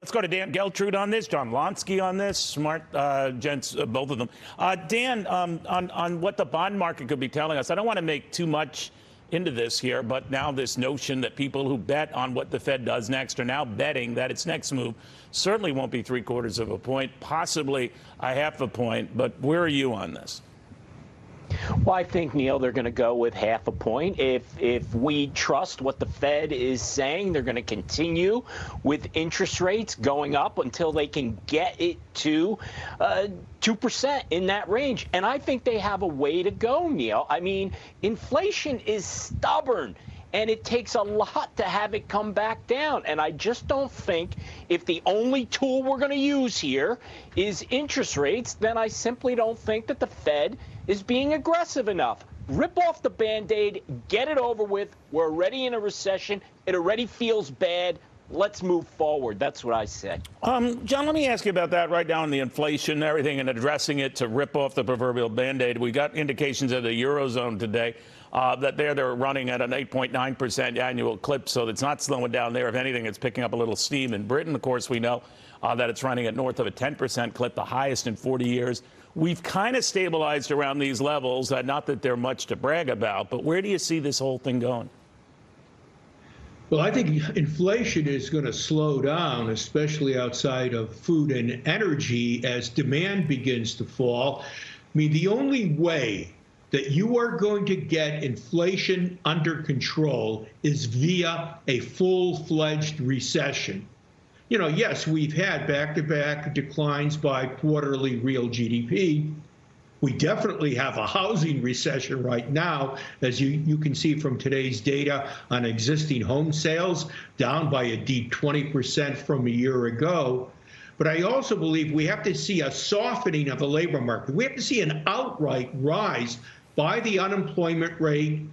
Let's go to Dan Geltrude on this, John Lonski on this, smart gents, both of them. Dan, on what the bond market could be telling us, I don't want to make too much into this here, but now this notion that people who bet on what the Fed does next are now betting that its next move certainly won't be 3/4 of a point, possibly a half a point. But where are you on this? Well, I think, Neil, they're going to go with half a point. If we trust what the Fed is saying, they're going to continue with interest rates going up until they can get it to 2% in that range. And I think they have a way to go, Neil. I mean, inflation is stubborn, and it takes a lot to have it come back down. And I just don't think if the only tool we're going to use here is interest rates, then I simply don't think that the Fed is being aggressive enough. Rip off the Band-Aid, get it over with. We're already in a recession. It already feels bad. Let's move forward. That's what I said. John, let me ask you about that right now in the inflation and everything and addressing it to rip off the proverbial Band-Aid. We got indications of the Eurozone today that they're running at an 8.9% annual clip, so it's not slowing down there. If anything, it's picking up a little steam. In Britain, of course, we know that it's running at north of a 10% clip, the highest in 40 years. We've kind of stabilized around these levels, not that they're much to brag about, but where do you see this whole thing going? Well, I think inflation is going to slow down, especially outside of food and energy, as demand begins to fall. I mean, the only way that you are going to get inflation under control is via a full-fledged recession. You know, yes, we've had back-to-back declines by quarterly real GDP. We definitely have a housing recession right now, as you can see from today's data on existing home sales, down by a deep 20% from a year ago. But I also believe we have to see a softening of the labor market. We have to see an outright rise by the unemployment rate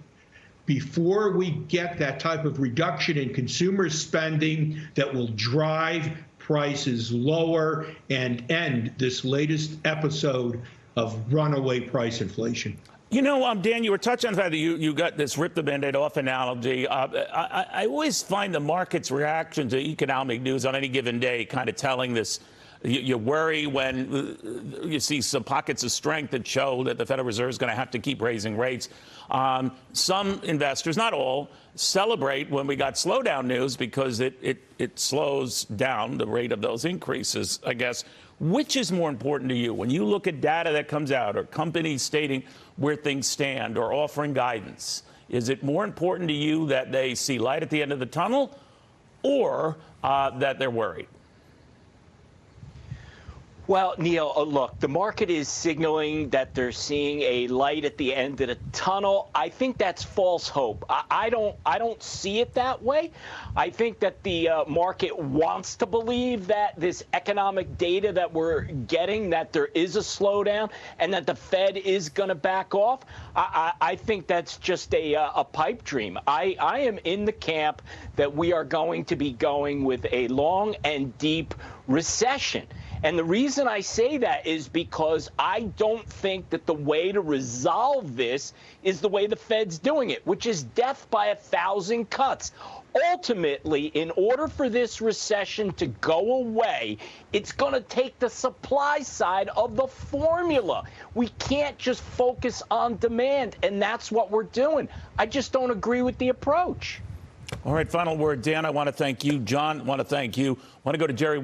before we get that type of reduction in consumer spending that will drive prices lower and end this latest episode of runaway price inflation. You know, Dan, you were touching on the fact that you got this rip the Band-Aid off analogy. I always find the market's reaction to economic news on any given day kind of telling this. You worry when you see some pockets of strength that show that the Federal Reserve is going to have to keep raising rates. Some investors, not all, celebrate when we got slowdown news because it slows down the rate of those increases, I guess. Which is more important to you when you look at data that comes out or companies stating where things stand or offering guidance? Is it more important to you that they see light at the end of the tunnel or that they're worried? Well, Neil, look, the market is signaling that they're seeing a light at the end of the tunnel. I think that's false hope. I don't see it that way. I think that the market wants to believe that this economic data that we're getting, that there is a slowdown and that the Fed is going to back off. I think that's just a pipe dream. I am in the camp that we are going to be going with a long and deep recession. And the reason I say that is because I don't think that the way to resolve this is the way the Fed's doing it, which is death by 1,000 cuts. Ultimately, in order for this recession to go away, it's going to take the supply side of the formula. We can't just focus on demand, and that's what we're doing. I just don't agree with the approach. All right, final word, Dan. I want to thank you. John, I want to thank you. I want to go to Jerry.